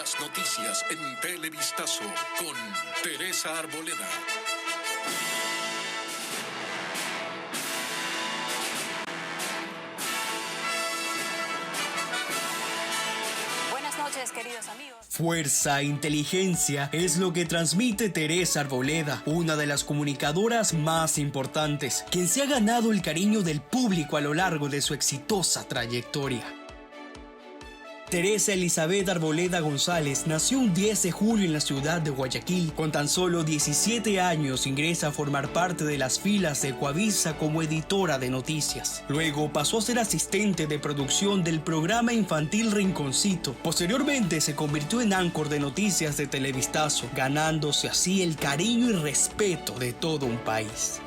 Las noticias en Televistazo con Teresa Arboleda. Buenas noches, queridos amigos. Fuerza e inteligencia es lo que transmite Teresa Arboleda, una de las comunicadoras más importantes, quien se ha ganado el cariño del público a lo largo de su exitosa trayectoria. Teresa Elizabeth Arboleda González nació un 10 de julio en la ciudad de Guayaquil. Con tan solo 17 años ingresa a formar parte de las filas de Coavisa como editora de noticias. Luego pasó a ser asistente de producción del programa infantil Rinconcito. Posteriormente se convirtió en anchor de noticias de Televistazo, ganándose así el cariño y respeto de todo un país.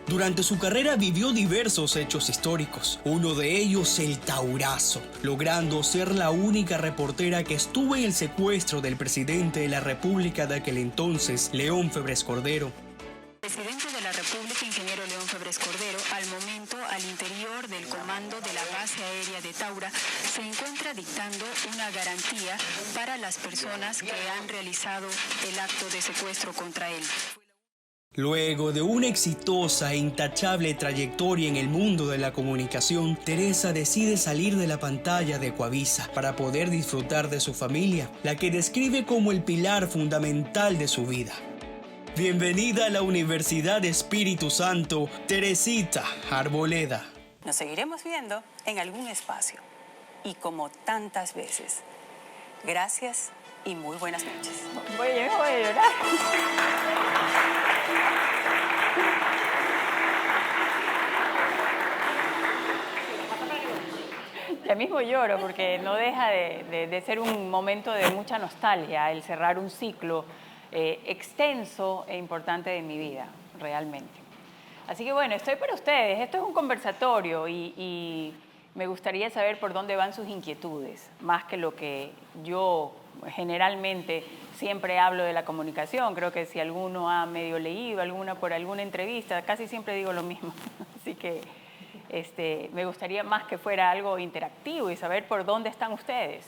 Durante su carrera vivió diversos hechos históricos, uno de ellos el Taurazo, logrando ser la única reportera que estuvo en el secuestro del presidente de la República de aquel entonces, León Febres Cordero. Presidente de la República, ingeniero León Febres Cordero, al momento al interior del comando de la base aérea de Taura, se encuentra dictando una garantía para las personas que han realizado el acto de secuestro contra él. Luego de una exitosa e intachable trayectoria en el mundo de la comunicación, Teresa decide salir de la pantalla de Coavisa para poder disfrutar de su familia, la que describe como el pilar fundamental de su vida. Bienvenida a la Universidad Espíritu Santo, Teresita Arboleda. Nos seguiremos viendo en algún espacio y como tantas veces. Gracias y muy buenas noches. Voy a llorar. Ya mismo lloro porque no deja de ser un momento de mucha nostalgia, el cerrar un ciclo extenso e importante de mi vida, realmente. Así que bueno, estoy para ustedes. Esto es un conversatorio y me gustaría saber por dónde van sus inquietudes, más que lo que yo generalmente siempre hablo de la comunicación. Creo que si alguno ha medio leído por alguna entrevista, casi siempre digo lo mismo. Así que me gustaría más que fuera algo interactivo y saber por dónde están ustedes,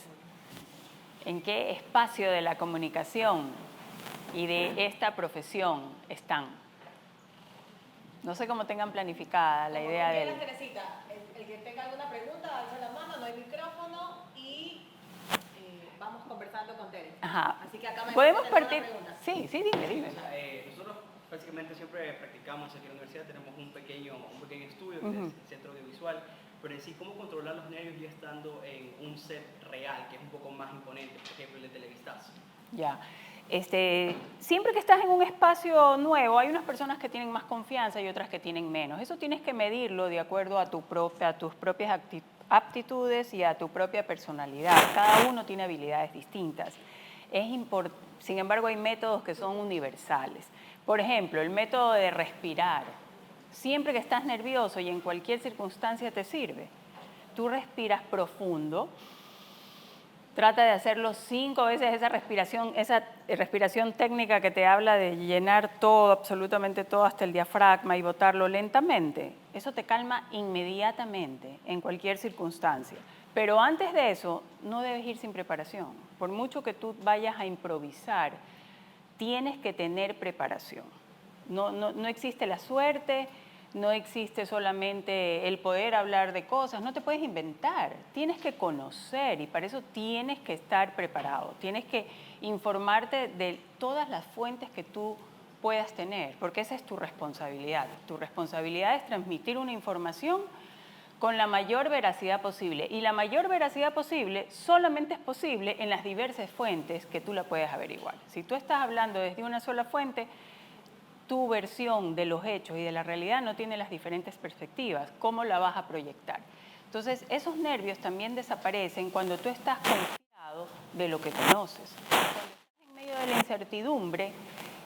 en qué espacio de la comunicación y de esta profesión están. No sé cómo tengan planificada la idea del... Teresita, el que tenga alguna pregunta, alza la mano, no hay micrófono y vamos conversando con Tere. Ajá. Así que acá me podemos partir... Sí, dime. O sea, nosotros básicamente siempre practicamos aquí en la universidad, tenemos un pequeño estudio, que es el centro audiovisual, pero en sí, cómo controlar los nervios ya estando en un set real, que es un poco más imponente, por ejemplo, el de Televistazo. Ya. Siempre que estás en un espacio nuevo, hay unas personas que tienen más confianza y otras que tienen menos. Eso tienes que medirlo de acuerdo a tus propias aptitudes y a tu propia personalidad. Cada uno tiene habilidades distintas. Sin embargo, hay métodos que son universales. Por ejemplo, el método de respirar. Siempre que estás nervioso y en cualquier circunstancia te sirve. Tú respiras profundo. Trata de hacerlo 5 veces esa respiración técnica que te habla de llenar todo, absolutamente todo, hasta el diafragma y botarlo lentamente. Eso te calma inmediatamente en cualquier circunstancia. Pero antes de eso, no debes ir sin preparación. Por mucho que tú vayas a improvisar, tienes que tener preparación. No existe la suerte, no existe solamente el poder hablar de cosas, no te puedes inventar, tienes que conocer y para eso tienes que estar preparado, tienes que informarte de todas las fuentes que tú puedas tener, porque esa es tu responsabilidad. Tu responsabilidad es transmitir una información con la mayor veracidad posible y la mayor veracidad posible solamente es posible en las diversas fuentes que tú la puedes averiguar. Si tú estás hablando desde una sola fuente, tu versión de los hechos y de la realidad no tiene las diferentes perspectivas. ¿Cómo la vas a proyectar? Entonces, esos nervios también desaparecen cuando tú estás confiado de lo que conoces. Cuando estás en medio de la incertidumbre,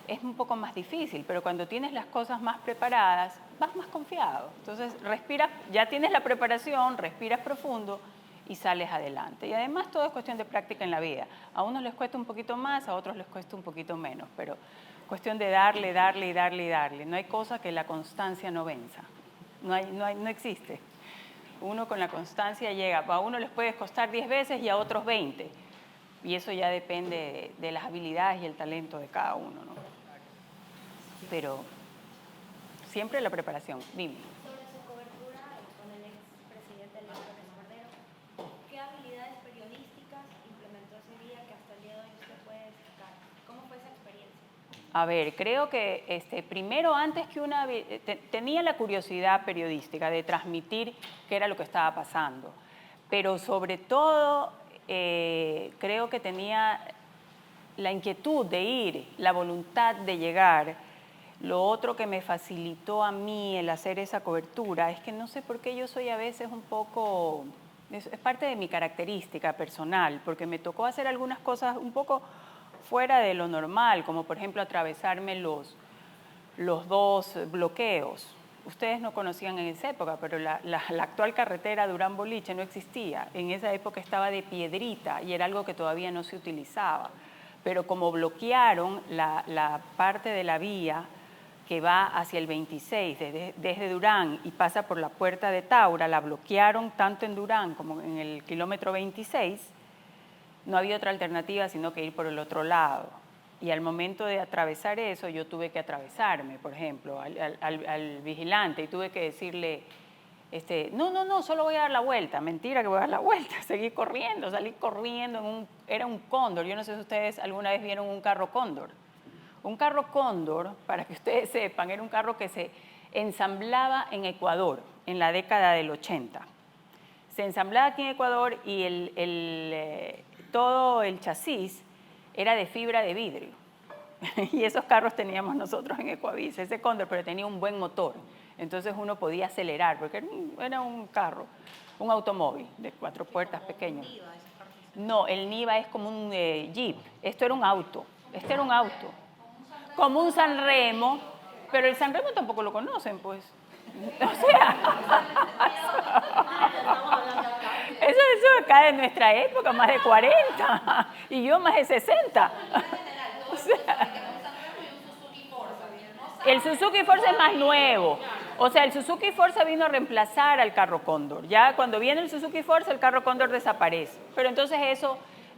es un poco más difícil, pero cuando tienes las cosas más preparadas, vas más confiado. Entonces, respiras, ya tienes la preparación, respiras profundo y sales adelante. Y además, todo es cuestión de práctica en la vida. A unos les cuesta un poquito más, a otros les cuesta un poquito menos, pero cuestión de darle. No hay cosa que la constancia no venza. No existe. Uno con la constancia llega. A uno les puede costar 10 veces y a otros 20. Y eso ya depende de las habilidades y el talento de cada uno, ¿no? Pero siempre la preparación. Dime. Sobre su cobertura con el expresidente León Febres Cordero, ¿qué habilidades periodísticas implementó ese día que hasta el día de hoy usted puede destacar? ¿Cómo fue esa experiencia? A ver, creo que primero, antes que tenía la curiosidad periodística de transmitir qué era lo que estaba pasando, pero sobre todo creo que tenía la inquietud de ir, la voluntad de llegar. Lo otro que me facilitó a mí el hacer esa cobertura es que no sé por qué yo soy a veces un poco, es parte de mi característica personal, porque me tocó hacer algunas cosas un poco fuera de lo normal, como por ejemplo atravesarme los 2 bloqueos. Ustedes no conocían en esa época, pero la actual carretera Durán-Boliche no existía. En esa época estaba de piedrita y era algo que todavía no se utilizaba. Pero como bloquearon la parte de la vía que va hacia el 26 desde Durán y pasa por la puerta de Taura, la bloquearon tanto en Durán como en el kilómetro 26, no había otra alternativa sino que ir por el otro lado. Y al momento de atravesar eso, yo tuve que atravesarme, por ejemplo, al vigilante y tuve que decirle, no, solo voy a dar la vuelta. Mentira que voy a dar la vuelta. Seguí corriendo, salí corriendo. Era un cóndor. Yo no sé si ustedes alguna vez vieron un carro cóndor. Un carro cóndor, para que ustedes sepan, era un carro que se ensamblaba en Ecuador en la década del 80. Se ensamblaba aquí en Ecuador y todo el chasis era de fibra de vidrio. Y esos carros teníamos nosotros en Ecuavisa, ese cóndor, pero tenía un buen motor. Entonces uno podía acelerar, porque era un carro, un automóvil de 4 puertas pequeño. No, el Niva es como un Jeep. Esto era un auto. Este era un auto. Como un Sanremo, pero el Sanremo tampoco lo conocen, pues. O sea, eso acá de nuestra época, más de 40, y yo más de 60. O sea, el Suzuki Forza es más nuevo. O sea, el Suzuki Forza vino a reemplazar al carro Cóndor. Ya cuando viene el Suzuki Forza, el carro Cóndor desaparece. Pero entonces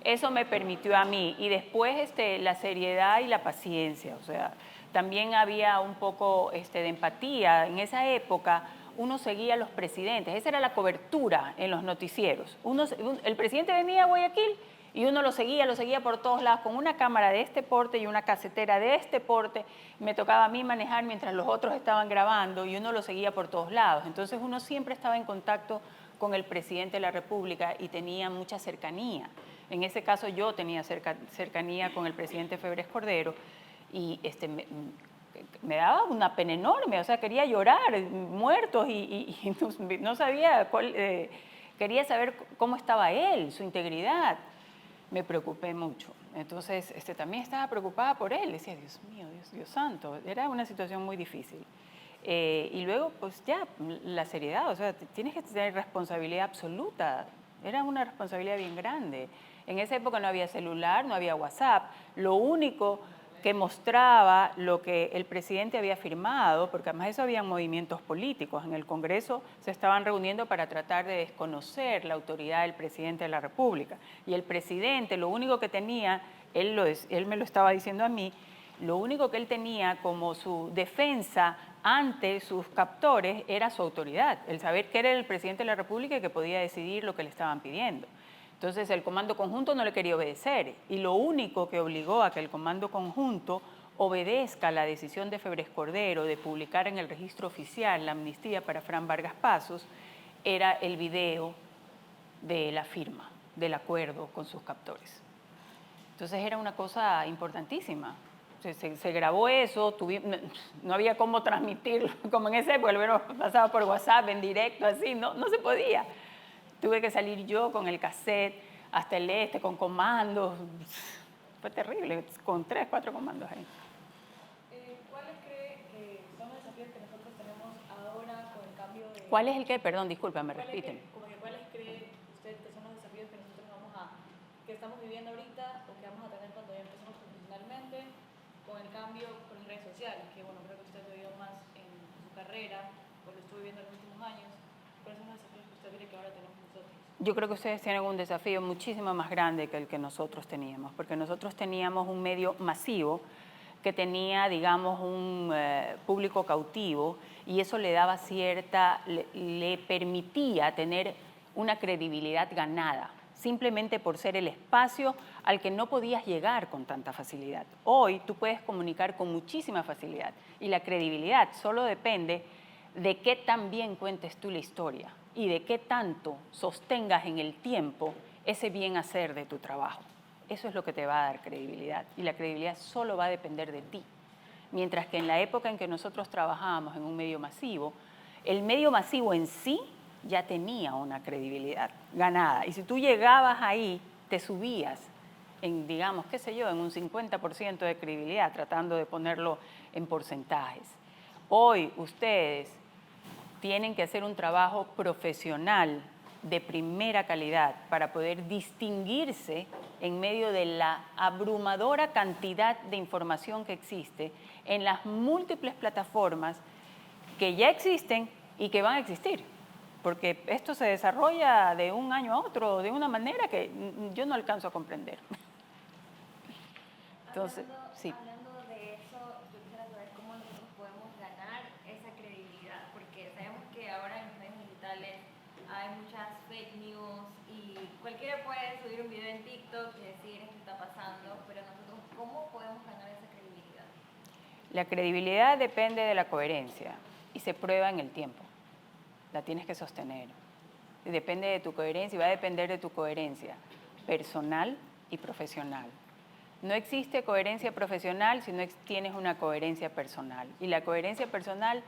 eso me permitió a mí. Y después la seriedad y la paciencia. O sea, también había un poco de empatía. En esa época uno seguía a los presidentes. Esa era la cobertura en los noticieros. El presidente venía a Guayaquil y uno lo seguía por todos lados con una cámara de este porte y una casetera de este porte. Me tocaba a mí manejar mientras los otros estaban grabando y uno lo seguía por todos lados. Entonces uno siempre estaba en contacto con el presidente de la República y tenía mucha cercanía. En ese caso yo tenía cercanía con el presidente Febres Cordero y me daba una pena enorme, o sea, quería llorar, muertos y no sabía quería saber cómo estaba él, su integridad. Me preocupé mucho. Entonces, también estaba preocupada por él. Decía, Dios mío, Dios santo. Era una situación muy difícil. Y luego, pues ya, la seriedad, o sea, tienes que tener responsabilidad absoluta. Era una responsabilidad bien grande. En esa época no había celular, no había WhatsApp. Lo único que mostraba lo que el presidente había firmado, porque además de eso había movimientos políticos. En el Congreso se estaban reuniendo para tratar de desconocer la autoridad del presidente de la República. Y el presidente, lo único que tenía, él me lo estaba diciendo a mí, lo único que él tenía como su defensa ante sus captores era su autoridad, el saber que era el presidente de la República y que podía decidir lo que le estaban pidiendo. Entonces el Comando Conjunto no le quería obedecer y lo único que obligó a que el Comando Conjunto obedezca la decisión de Febres Cordero de publicar en el registro oficial la amnistía para Fran Vargas Pasos era el video de la firma del acuerdo con sus captores. Entonces era una cosa importantísima. Se grabó eso, no había cómo transmitirlo, como en esa época, lo pasaba por WhatsApp en directo, así, no se podía. Tuve que salir yo con el cassette hasta el con comandos. Fue terrible, con 3, 4 comandos ahí. ¿Cuáles cree que son los desafíos que nosotros tenemos ahora con el cambio de... ¿Cuál es el qué? Perdón, disculpa, me repiten. ¿Cuáles cree usted que son los desafíos que nosotros que estamos viviendo ahorita o que vamos a tener cuando ya empecemos profesionalmente con el cambio con las redes sociales? Que bueno, creo que usted lo ha vivido más en su carrera, o lo estuvo viviendo en los últimos años. ¿Cuáles son los desafíos que usted cree que ahora tenemos nosotros? Yo creo que ustedes tienen un desafío muchísimo más grande que el que nosotros teníamos, porque nosotros teníamos un medio masivo que tenía, digamos, un público cautivo y eso le daba le permitía tener una credibilidad ganada, simplemente por ser el espacio al que no podías llegar con tanta facilidad. Hoy tú puedes comunicar con muchísima facilidad y la credibilidad solo depende de qué tan bien cuentes tú la historia y de qué tanto sostengas en el tiempo ese bien hacer de tu trabajo. Eso es lo que te va a dar credibilidad y la credibilidad solo va a depender de ti. Mientras que en la época en que nosotros trabajábamos en un medio masivo, el medio masivo en sí ya tenía una credibilidad ganada. Y si tú llegabas ahí, te subías en, digamos, qué sé yo, en un 50% de credibilidad, tratando de ponerlo en porcentajes. Hoy ustedes tienen que hacer un trabajo profesional de primera calidad para poder distinguirse en medio de la abrumadora cantidad de información que existe en las múltiples plataformas que ya existen y que van a existir. Porque esto se desarrolla de un año a otro de una manera que yo no alcanzo a comprender. Entonces, sí. Hablando de eso, yo quisiera saber cómo nosotros podemos ganar esa credibilidad, porque sabemos que ahora en los medios digitales hay muchas fake news y cualquiera puede subir un video en TikTok y decir esto está pasando, pero nosotros, ¿cómo podemos ganar esa credibilidad? La credibilidad depende de la coherencia y se prueba en el tiempo. La tienes que sostener. Depende de tu coherencia y va a depender de tu coherencia personal y profesional. No existe coherencia profesional si no tienes una coherencia personal. Y la coherencia personal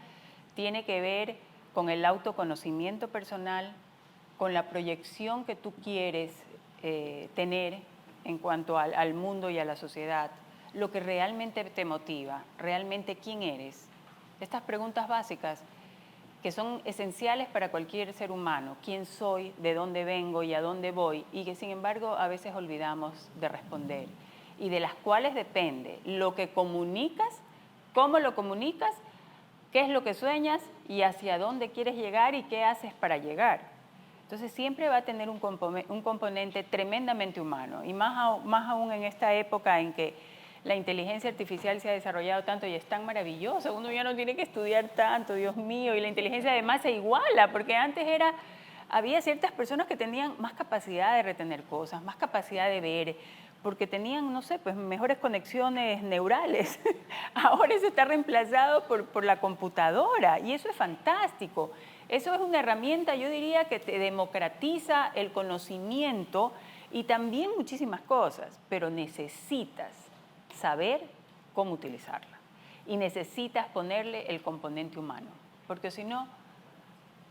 tiene que ver con el autoconocimiento personal, con la proyección que tú quieres tener en cuanto al mundo y a la sociedad, lo que realmente te motiva, realmente quién eres. Estas preguntas básicas que son esenciales para cualquier ser humano, quién soy, de dónde vengo y a dónde voy, y que sin embargo a veces olvidamos de responder, y de las cuales depende lo que comunicas, cómo lo comunicas, qué es lo que sueñas y hacia dónde quieres llegar y qué haces para llegar. Entonces siempre va a tener un componente tremendamente humano, y más aún en esta época en que la inteligencia artificial se ha desarrollado tanto y es tan maravillosa, uno ya no tiene que estudiar tanto, Dios mío, y la inteligencia además se iguala, porque antes había ciertas personas que tenían más capacidad de retener cosas, más capacidad de ver, porque tenían, no sé, pues mejores conexiones neurales. Ahora eso está reemplazado por la computadora y eso es fantástico. Eso es una herramienta, yo diría, que te democratiza el conocimiento y también muchísimas cosas, pero necesitas saber cómo utilizarla y necesitas ponerle el componente humano, porque si no,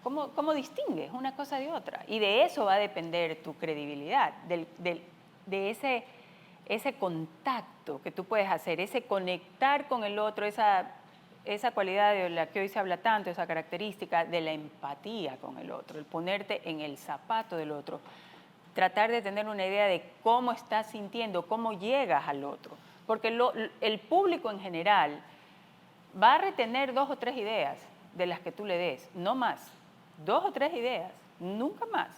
¿cómo distingues una cosa de otra? Y de eso va a depender tu credibilidad, de ese contacto que tú puedes hacer, ese conectar con el otro, esa cualidad de la que hoy se habla tanto, esa característica de la empatía con el otro, el ponerte en el zapato del otro, tratar de tener una idea de cómo estás sintiendo, cómo llegas al otro. Porque el público en general va a retener 2 o 3 ideas de las que tú le des, no más. 2 o 3 ideas, nunca más.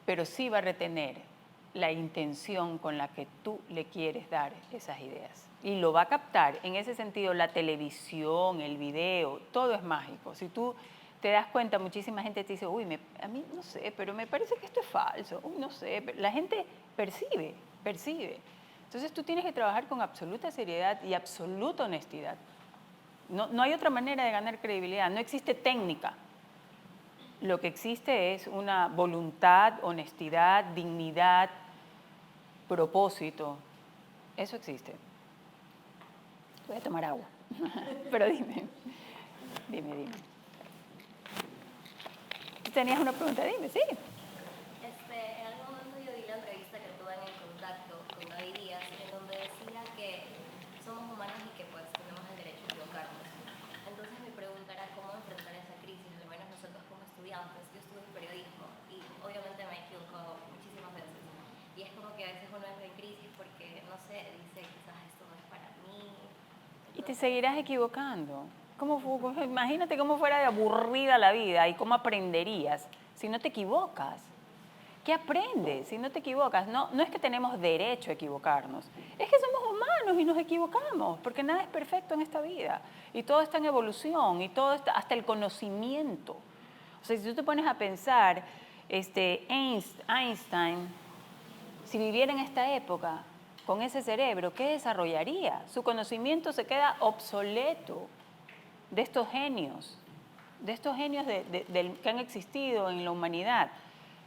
Pero sí va a retener la intención con la que tú le quieres dar esas ideas. Y lo va a captar. En ese sentido, la televisión, el video, todo es mágico. Si tú te das cuenta, muchísima gente te dice, uy, a mí no sé, pero me parece que esto es falso. Uy, no sé. La gente percibe. Entonces tú tienes que trabajar con absoluta seriedad y absoluta honestidad. No hay otra manera de ganar credibilidad, no existe técnica. Lo que existe es una voluntad, honestidad, dignidad, propósito. Eso existe. Voy a tomar agua. Pero dime. ¿Tenías una pregunta? Dime, sí. En algún momento yo vi la entrevista que tuve en El Contacto con David Díaz, en donde decía que somos humanos y que pues tenemos el derecho a equivocarnos. Entonces mi pregunta era cómo enfrentar esa crisis, al menos nosotros como estudiantes. Yo estudio periodismo y obviamente me he equivocado muchísimas veces. Y es como que a veces uno entra en crisis porque, no sé, dice quizás esto no es para mí. Y te seguirás equivocando. Imagínate cómo fuera de aburrida la vida y cómo aprenderías si no te equivocas. ¿Qué aprendes si no te equivocas? No, no es que tenemos derecho a equivocarnos, es que somos humanos y nos equivocamos, porque nada es perfecto en esta vida. Y todo está en evolución, y todo está, hasta el conocimiento. O sea, si tú te pones a pensar, Einstein, si viviera en esta época, con ese cerebro, ¿qué desarrollaría? Su conocimiento se queda obsoleto de estos genios que han existido en la humanidad.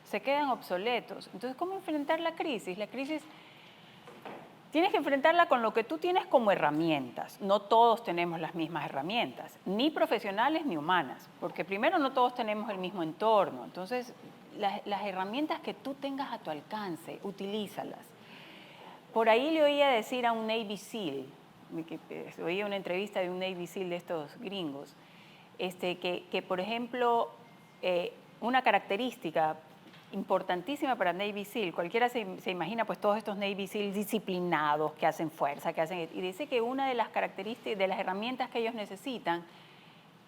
Se quedan obsoletos. Entonces, ¿cómo enfrentar la crisis? La crisis tienes que enfrentarla con lo que tú tienes como herramientas. No todos tenemos las mismas herramientas, ni profesionales ni humanas, porque primero no todos tenemos el mismo entorno. Entonces, las herramientas que tú tengas a tu alcance, utilízalas. Por ahí le oía decir a un Navy SEAL, oía una entrevista de un Navy SEAL de estos gringos, que por ejemplo, una característica importantísima para Navy SEAL, cualquiera se imagina pues todos estos Navy SEAL disciplinados que hacen fuerza, y dice que una de las características, de las herramientas que ellos necesitan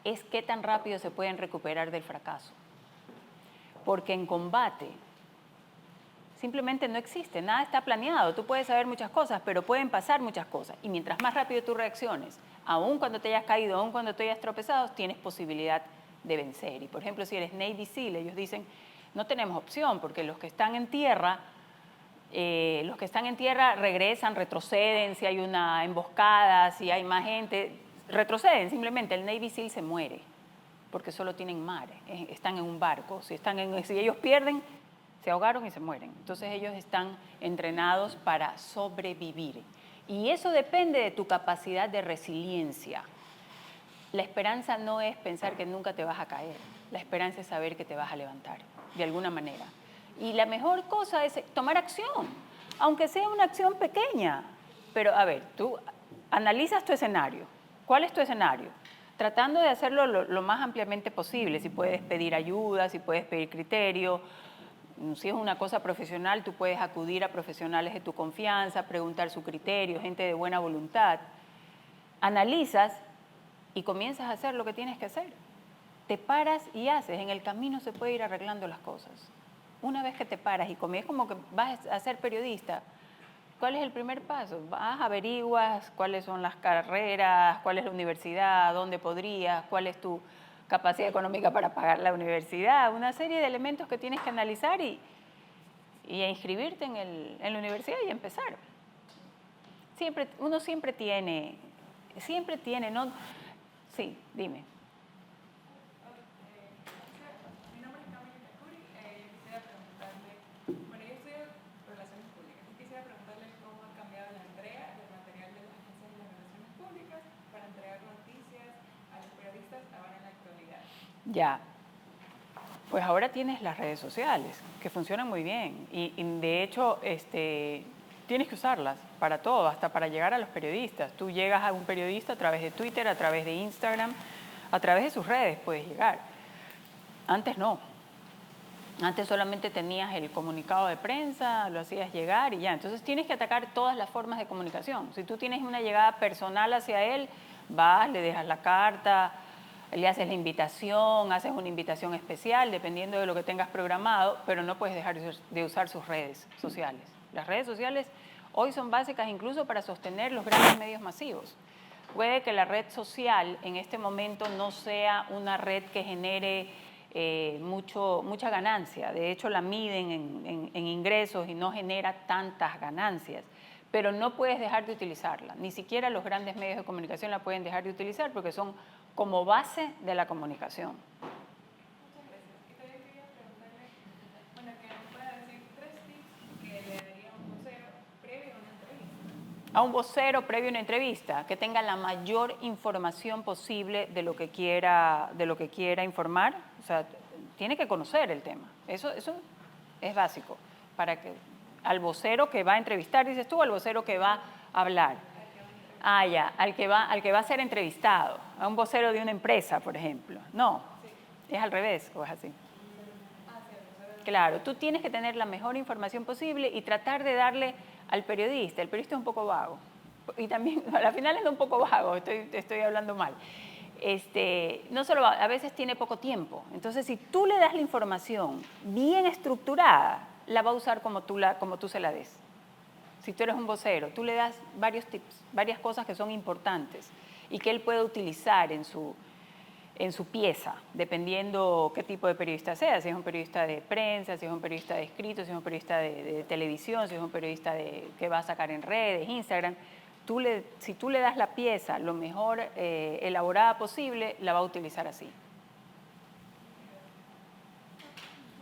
es qué tan rápido se pueden recuperar del fracaso. Porque en combate simplemente no existe, nada está planeado. Tú puedes saber muchas cosas, pero pueden pasar muchas cosas. Y mientras más rápido tú reacciones, aun cuando te hayas caído, aun cuando te hayas tropezado, tienes posibilidad de vencer. Y por ejemplo, si eres Navy SEAL, ellos dicen, no tenemos opción, porque los que están en tierra regresan, retroceden, si hay una emboscada, si hay más gente, retroceden, simplemente el Navy SEAL se muere, porque solo tienen mar, están en un barco. Si ellos pierden, se ahogaron y se mueren. Entonces ellos están entrenados para sobrevivir. Y eso depende de tu capacidad de resiliencia. La esperanza no es pensar que nunca te vas a caer. La esperanza es saber que te vas a levantar, de alguna manera. Y la mejor cosa es tomar acción, aunque sea una acción pequeña. Pero, a ver, tú analizas tu escenario. ¿Cuál es tu escenario? Tratando de hacerlo lo más ampliamente posible. Si puedes pedir ayuda, si puedes pedir criterio. Si es una cosa profesional, tú puedes acudir a profesionales de tu confianza, preguntar su criterio, gente de buena voluntad. Analizas y comienzas a hacer lo que tienes que hacer. Te paras y haces. En el camino se puede ir arreglando las cosas. Una vez que te paras y comienzas, como que vas a ser periodista, ¿cuál es el primer paso? Vas, averiguas cuáles son las carreras, cuál es la universidad, dónde podrías, cuál es tu capacidad económica para pagar la universidad, una serie de elementos que tienes que analizar y a inscribirte en la universidad y empezar. Uno siempre tiene, ¿no? Sí, dime. Mi nombre es Camila Takuri, yo quisiera preguntarle, bueno, yo estudio Relaciones Públicas, y quisiera preguntarle cómo ha cambiado la entrega del material de las agencias de las relaciones públicas para entregar noticias a los periodistas ahora en la actualidad. Ya. Pues ahora tienes las redes sociales, que funcionan muy bien. Y de hecho, tienes que usarlas para todo, hasta para llegar a los periodistas. Tú llegas a un periodista a través de Twitter, a través de Instagram, a través de sus redes puedes llegar. Antes no. Antes solamente tenías el comunicado de prensa, lo hacías llegar y ya. Entonces tienes que atacar todas las formas de comunicación. Si tú tienes una llegada personal hacia él, vas, le dejas la carta, le haces la invitación, haces una invitación especial, dependiendo de lo que tengas programado, pero no puedes dejar de usar sus redes sociales. Las redes sociales hoy son básicas incluso para sostener los grandes medios masivos. Puede que la red social en este momento no sea una red que genere mucha ganancia. De hecho, la miden en ingresos y no genera tantas ganancias. Pero no puedes dejar de utilizarla. Ni siquiera los grandes medios de comunicación la pueden dejar de utilizar porque son como base de la comunicación. Muchas gracias. Y también quería preguntarle, bueno, que nos pueda decir 3 tips que le daría a un vocero previo a una entrevista. A un vocero previo a una entrevista, que tenga la mayor información posible de lo que quiera informar. O sea, tiene que conocer el tema. Eso es básico. Para que al vocero que va a entrevistar, dices tú, al vocero que va a hablar. Ah, ya, al que va a ser entrevistado, a un vocero de una empresa, por ejemplo. No, es al revés, o es así. Claro, tú tienes que tener la mejor información posible y tratar de darle al periodista. El periodista es un poco vago. Y también, al final es un poco vago, estoy hablando mal. No solo a veces tiene poco tiempo. Entonces, si tú le das la información bien estructurada, la va a usar como tú se la des. Si tú eres un vocero, tú le das varios tips, varias cosas que son importantes y que él puede utilizar en su pieza, dependiendo qué tipo de periodista sea, si es un periodista de prensa, si es un periodista de escrito, si es un periodista de televisión, si es un periodista que va a sacar en redes, Instagram. Si tú le das la pieza lo mejor elaborada posible, la va a utilizar así.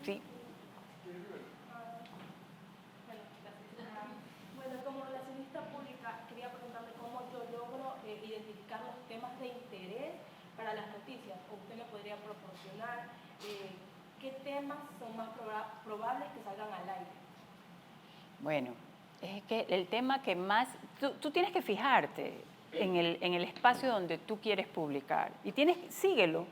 ¿Sí? Bueno, como relacionista pública, quería preguntarle cómo yo logro identificar los temas de interés para las noticias, o usted me podría proporcionar qué temas son más probables que salgan al aire. Bueno, es que el tema que más... Tú tienes que fijarte en el espacio donde tú quieres publicar y síguelo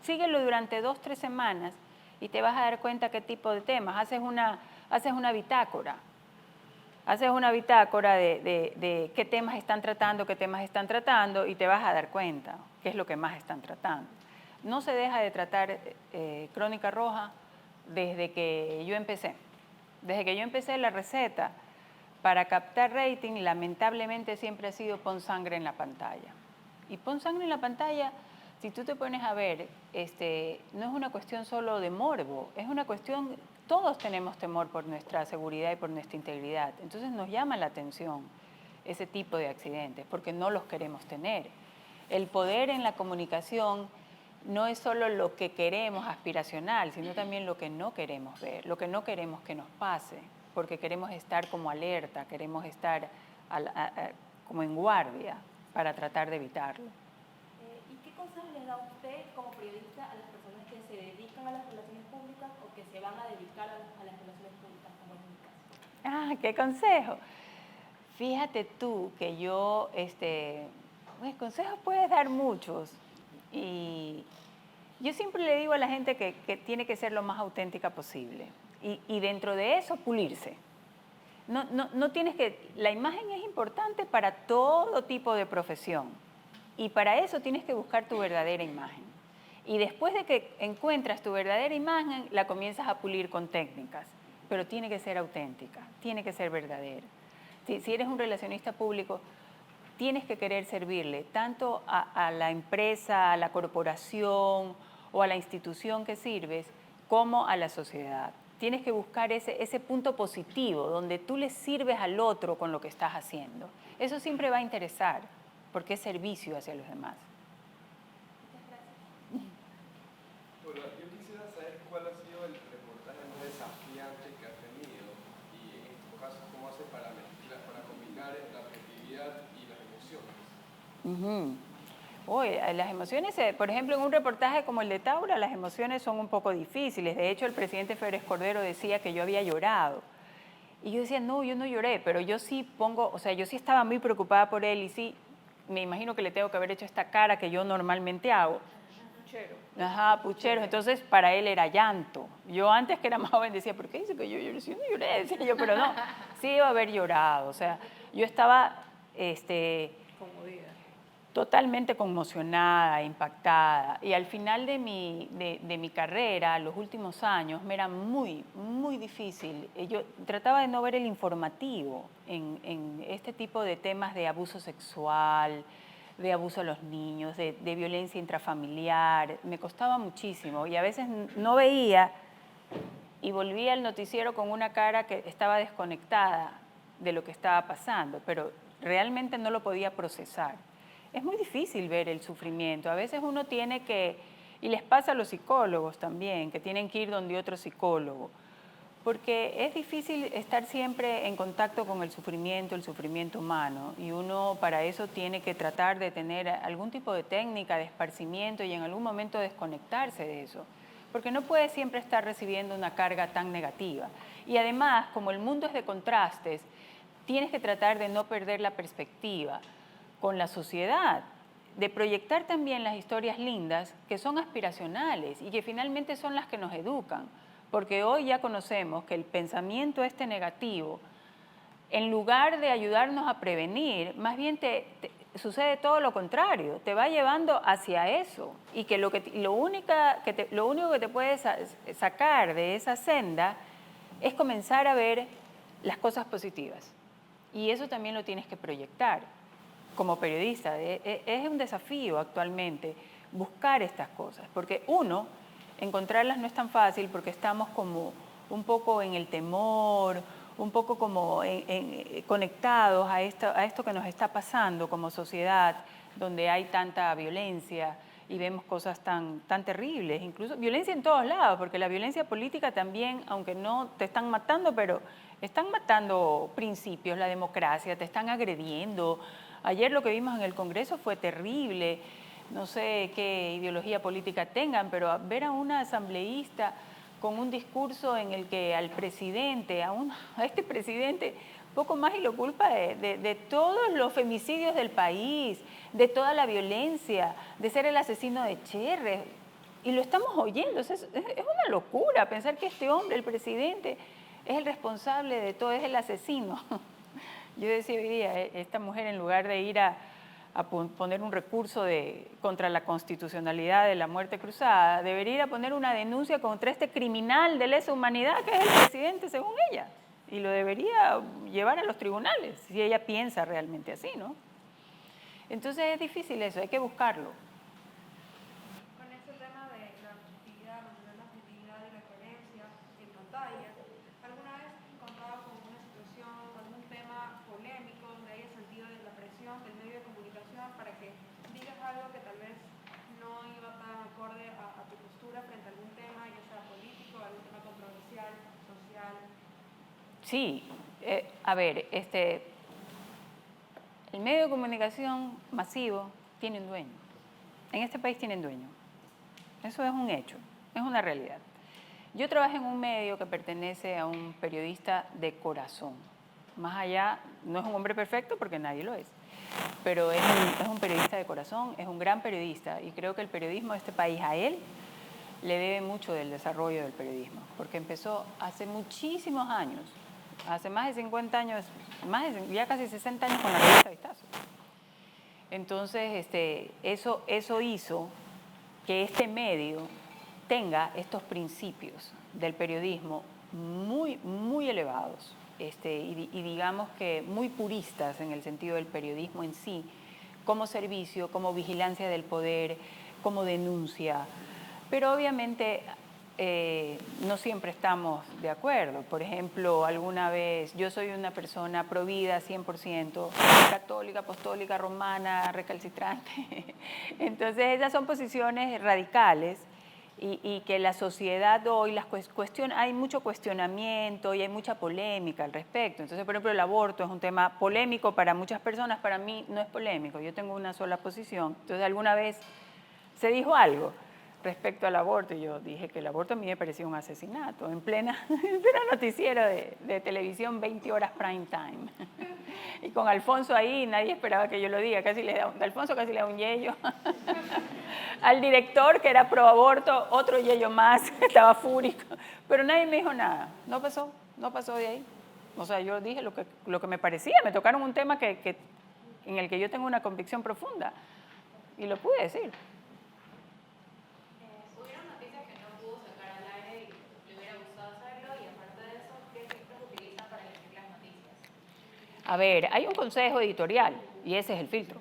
durante 2 o 3 semanas y te vas a dar cuenta qué tipo de temas. Haces una bitácora. Haces una bitácora de qué temas están tratando y te vas a dar cuenta qué es lo que más están tratando. No se deja de tratar Crónica Roja desde que yo empecé. Desde que yo empecé la receta, para captar rating, lamentablemente siempre ha sido pon sangre en la pantalla. Y pon sangre en la pantalla, si tú te pones a ver, no es una cuestión solo de morbo, es una cuestión, todos tenemos temor por nuestra seguridad y por nuestra integridad. Entonces nos llama la atención ese tipo de accidentes, porque no los queremos tener. El poder en la comunicación no es solo lo que queremos aspiracional, sino también lo que no queremos ver, lo que no queremos que nos pase, porque queremos estar como alerta, queremos estar como en guardia para tratar de evitarlo. ¿Y qué consejos les da usted como periodista a las personas que se dedican a las relaciones públicas o que se van a dedicar a las relaciones públicas, como es mi caso? ¿Qué consejo? Fíjate tú que yo, consejos puedes dar muchos. Y yo siempre le digo a la gente que tiene que ser lo más auténtica posible. Y dentro de eso, pulirse. No tienes que... La imagen es importante para todo tipo de profesión. Y para eso tienes que buscar tu verdadera imagen. Y después de que encuentras tu verdadera imagen, la comienzas a pulir con técnicas. Pero tiene que ser auténtica, tiene que ser verdadera. Si eres un relacionista público, tienes que querer servirle tanto a la empresa, a la corporación o a la institución que sirves, como a la sociedad. Tienes que buscar ese punto positivo donde tú le sirves al otro con lo que estás haciendo. Eso siempre va a interesar, porque es servicio hacia los demás. Bueno, yo quisiera saber cuál ha sido el reportaje más desafiante que ha tenido y en estos casos cómo hace para combinar la objetividad y las emociones. Las emociones, por ejemplo, en un reportaje como el de Taura, las emociones son un poco difíciles. De hecho, el presidente Febres Cordero decía que yo había llorado. Y yo decía, no, yo no lloré, pero yo sí yo sí estaba muy preocupada por él y sí, me imagino que le tengo que haber hecho esta cara que yo normalmente hago. Puchero. Ajá, puchero. Entonces, para él era llanto. Yo antes que era más joven decía, ¿por qué dice que yo lloré? Si yo no lloré, decía yo, pero no, sí iba a haber llorado. O sea, yo estaba Conmovida. totalmente conmocionada, impactada. Y al final de mi carrera, los últimos años, me era muy, muy difícil. Yo trataba de no ver el informativo en este tipo de temas de abuso sexual, de abuso a los niños, de violencia intrafamiliar. Me costaba muchísimo y a veces no veía y volvía al noticiero con una cara que estaba desconectada de lo que estaba pasando, pero realmente no lo podía procesar. Es muy difícil ver el sufrimiento. A veces uno tiene que, y les pasa a los psicólogos también, que tienen que ir donde otro psicólogo, porque es difícil estar siempre en contacto con el sufrimiento humano, y uno para eso tiene que tratar de tener algún tipo de técnica de esparcimiento y en algún momento desconectarse de eso, porque no puede siempre estar recibiendo una carga tan negativa. Y además, como el mundo es de contrastes, tienes que tratar de no perder la perspectiva con la sociedad, de proyectar también las historias lindas que son aspiracionales y que finalmente son las que nos educan, porque hoy ya conocemos que el pensamiento negativo, en lugar de ayudarnos a prevenir, más bien sucede todo lo contrario, te va llevando hacia eso, y que lo único que te puede sacar de esa senda es comenzar a ver las cosas positivas. Y eso también lo tienes que proyectar como periodista. Es un desafío actualmente buscar estas cosas, porque uno, encontrarlas no es tan fácil porque estamos como un poco en el temor, un poco como conectados a esto que nos está pasando como sociedad, donde hay tanta violencia y vemos cosas tan terribles, incluso violencia en todos lados, porque la violencia política también, aunque no te están matando, pero están matando principios, la democracia, te están agrediendo. Ayer lo que vimos en el Congreso fue terrible, no sé qué ideología política tengan, pero ver a una asambleísta con un discurso en el que al presidente, a este presidente, poco más y lo culpa de todos los femicidios del país, de toda la violencia, de ser el asesino de Cherres. Y lo estamos oyendo, es una locura pensar que este hombre, el presidente, es el responsable de todo, es el asesino. Yo decía hoy día, esta mujer en lugar de ir a poner un recurso contra la constitucionalidad de la muerte cruzada, debería ir a poner una denuncia contra este criminal de lesa humanidad que es el presidente según ella. Y lo debería llevar a los tribunales, si ella piensa realmente así, ¿no? Entonces es difícil eso, hay que buscarlo. Con ese tema de la objetividad, mantener la objetividad y la coherencia en pantalla, ¿alguna vez has encontrado con una situación, algún tema polémico donde haya sentido la presión del medio de comunicación para que digas algo que tal vez no iba tan acorde a tu postura frente a algún tema, ya sea político, algún tema controversial, social? Sí, a ver, el medio de comunicación masivo tiene un dueño. En este país tienen dueño. Eso es un hecho, es una realidad. Yo trabajé en un medio que pertenece a un periodista de corazón. Más allá, no es un hombre perfecto porque nadie lo es, pero es un periodista de corazón, es un gran periodista y creo que el periodismo de este país a él le debe mucho del desarrollo del periodismo, porque empezó hace muchísimos años, hace más de 50 años, ya casi 60 años con la revista Vistazo. Entonces, eso hizo que este medio tenga estos principios del periodismo muy, muy elevados y digamos que muy puristas en el sentido del periodismo en sí, como servicio, como vigilancia del poder, como denuncia. Pero obviamente no siempre estamos de acuerdo. Por ejemplo, alguna vez yo soy una persona provida 100%, católica, apostólica, romana, recalcitrante. Entonces esas son posiciones radicales y que la sociedad hoy hay mucho cuestionamiento y hay mucha polémica al respecto. Entonces, por ejemplo, el aborto es un tema polémico para muchas personas, para mí no es polémico, yo tengo una sola posición. Entonces alguna vez se dijo algo respecto al aborto, y yo dije que el aborto a mí me parecía un asesinato, en pleno noticiero de televisión, 20 horas prime time. Y con Alfonso ahí, nadie esperaba que yo lo diga, Alfonso casi le da un yello. Al director, que era pro aborto, otro yello más, estaba fúrico, pero nadie me dijo nada, no pasó de ahí. O sea, yo dije lo que me parecía, me tocaron un tema en el que yo tengo una convicción profunda, y lo pude decir. A ver, hay un consejo editorial y ese es el filtro.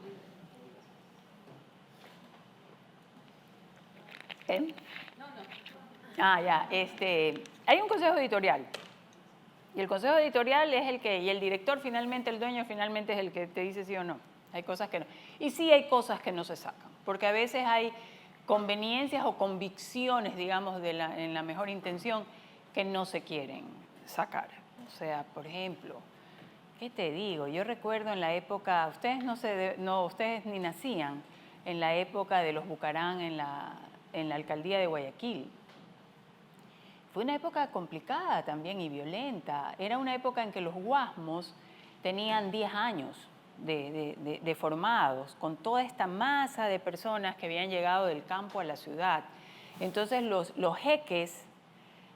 ¿Eh? Ah, ya. Hay un consejo editorial y el consejo editorial es y el director finalmente, el dueño finalmente es el que te dice sí o no. Hay cosas que no. Y sí hay cosas que no se sacan, porque a veces hay conveniencias o convicciones, digamos, en la mejor intención que no se quieren sacar. O sea, por ejemplo, ¿qué te digo? Yo recuerdo en la época, ustedes ni nacían, en la época de los Bucarán en la alcaldía de Guayaquil. Fue una época complicada también y violenta. Era una época en que los guasmos tenían 10 años de formados, con toda esta masa de personas que habían llegado del campo a la ciudad. Entonces los jeques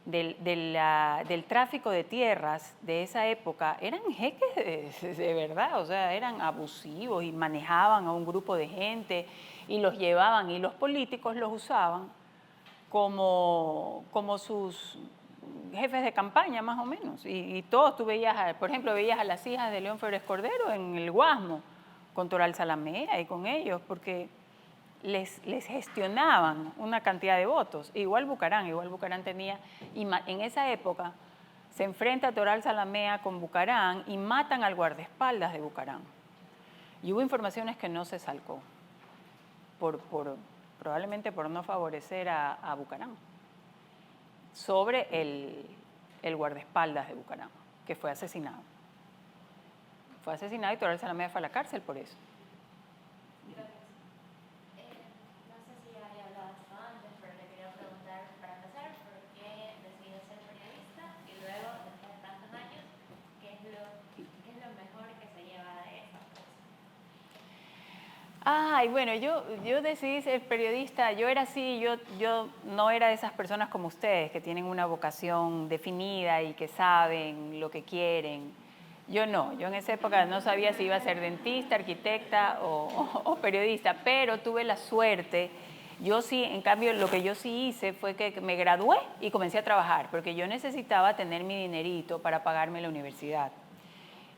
del tráfico de tierras de esa época eran jeques de verdad, o sea, eran abusivos y manejaban a un grupo de gente y los llevaban, y los políticos los usaban como sus jefes de campaña más o menos. Y todos tú veías, por ejemplo, veías a las hijas de León Febres Cordero en el Guasmo, con Toral Salamea y con ellos, porque les gestionaban una cantidad de votos. Igual Bucarán tenía, y en esa época se enfrenta Toral Salamea con Bucarán y matan al guardaespaldas de Bucarán. Y hubo informaciones que no se salcó, probablemente por no favorecer a Bucarán, sobre el guardaespaldas de Bucarán, que fue asesinado. Fue asesinado y Toral Salamea fue a la cárcel por eso. No sé si ya había hablado esto antes, pero le quería preguntar para empezar, ¿por qué decidió ser periodista? Y luego, después de tantos años, ¿qué es lo mejor que se lleva de esa profesión? Ay, bueno, yo decidí ser periodista. Yo era así, yo no era de esas personas como ustedes que tienen una vocación definida y que saben lo que quieren. Yo no, yo en esa época no sabía si iba a ser dentista, arquitecta o periodista, pero tuve la suerte. Yo sí, en cambio, lo que yo sí hice fue que me gradué y comencé a trabajar, porque yo necesitaba tener mi dinerito para pagarme la universidad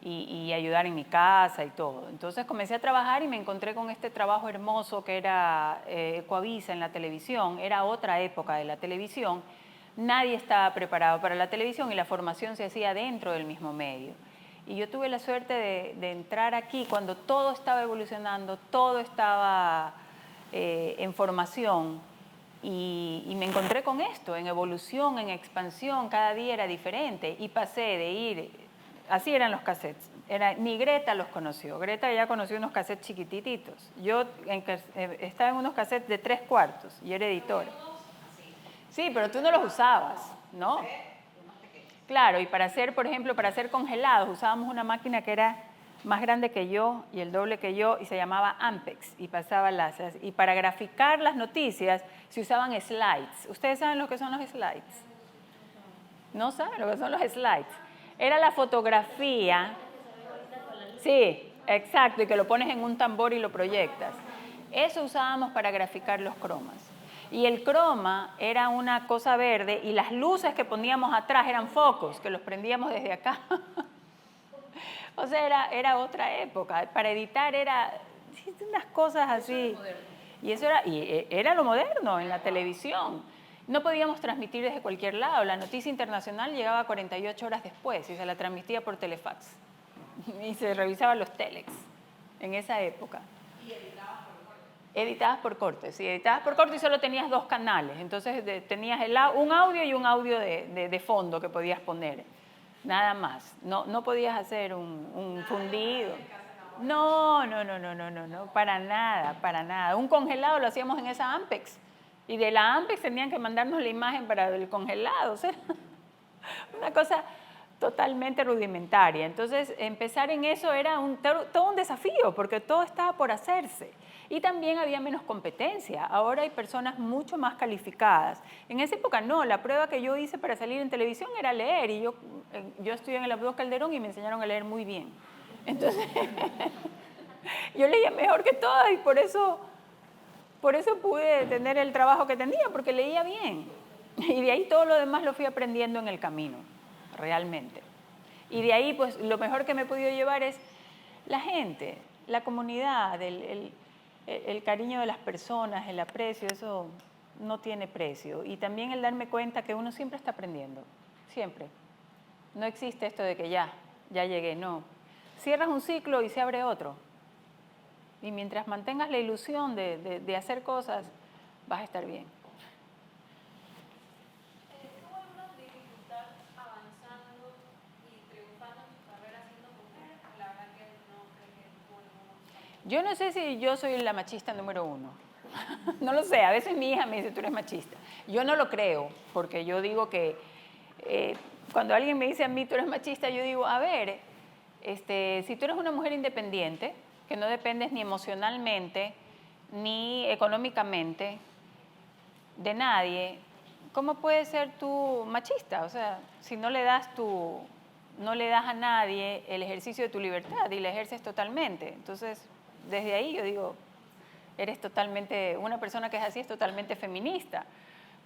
y ayudar en mi casa y todo. Entonces comencé a trabajar y me encontré con este trabajo hermoso que era Ecuavisa en la televisión. Era otra época de la televisión. Nadie estaba preparado para la televisión y la formación se hacía dentro del mismo medio. Y yo tuve la suerte de entrar aquí cuando todo estaba evolucionando, todo estaba en formación y me encontré con esto, en evolución, en expansión, cada día era diferente y pasé de ir, así eran los cassettes, ni Greta los conoció, Greta ya conoció unos cassettes chiquititos, yo estaba en unos cassettes de 3/4 y era editora. Sí, pero tú no los usabas, ¿no? Claro, y para hacer, por ejemplo, para hacer congelados, usábamos una máquina que era más grande que yo y el doble que yo y se llamaba Ampex y pasaba láseres. Y para graficar las noticias se usaban slides. ¿Ustedes saben lo que son los slides? ¿No saben lo que son los slides? Era la fotografía. Sí, exacto, y que lo pones en un tambor y lo proyectas. Eso usábamos para graficar los cromas. Y el croma era una cosa verde y las luces que poníamos atrás eran focos, que los prendíamos desde acá. O sea, era otra época. Para editar era unas cosas así. Y eso era lo moderno en la televisión. No podíamos transmitir desde cualquier lado. La noticia internacional llegaba 48 horas después y se la transmitía por telefax. Y se revisaban los telex en esa época. Editabas por cortes, sí, editabas por corte y solo tenías 2 canales. Entonces tenías un audio y un audio de fondo que podías poner. Nada más. No podías hacer un fundido. No, para nada. Un congelado lo hacíamos en esa Ampex. Y de la Ampex tenían que mandarnos la imagen para el congelado. O sea, una cosa totalmente rudimentaria. Entonces, empezar en eso era todo un desafío, porque todo estaba por hacerse. Y también había menos competencia. Ahora hay personas mucho más calificadas. En esa época no, la prueba que yo hice para salir en televisión era leer. Y yo estudié en el Abdul Calderón y me enseñaron a leer muy bien. Entonces, yo leía mejor que todas y por eso pude tener el trabajo que tenía, porque leía bien. Y de ahí todo lo demás lo fui aprendiendo en el camino, realmente. Y de ahí, pues, lo mejor que me he podido llevar es la gente, la comunidad, el cariño de las personas, el aprecio, eso no tiene precio. Y también el darme cuenta que uno siempre está aprendiendo, siempre. No existe esto de que ya llegué, no. Cierras un ciclo y se abre otro. Y mientras mantengas la ilusión de hacer cosas, vas a estar bien. ¿Tuvo alguna dificultad avanzando y triunfando en su carrera siendo mujer? La verdad que no creo que tuvo ningún. Yo no sé si yo soy la machista número 1. No lo sé, a veces mi hija me dice, tú eres machista. Yo no lo creo, porque yo digo que cuando alguien me dice a mí, tú eres machista, yo digo, a ver, si tú eres una mujer independiente, que no dependes ni emocionalmente, ni económicamente de nadie, ¿cómo puedes ser tú machista? O sea, si no le das a nadie el ejercicio de tu libertad y la ejerces totalmente. Entonces, desde ahí yo digo, una persona que es así es totalmente feminista,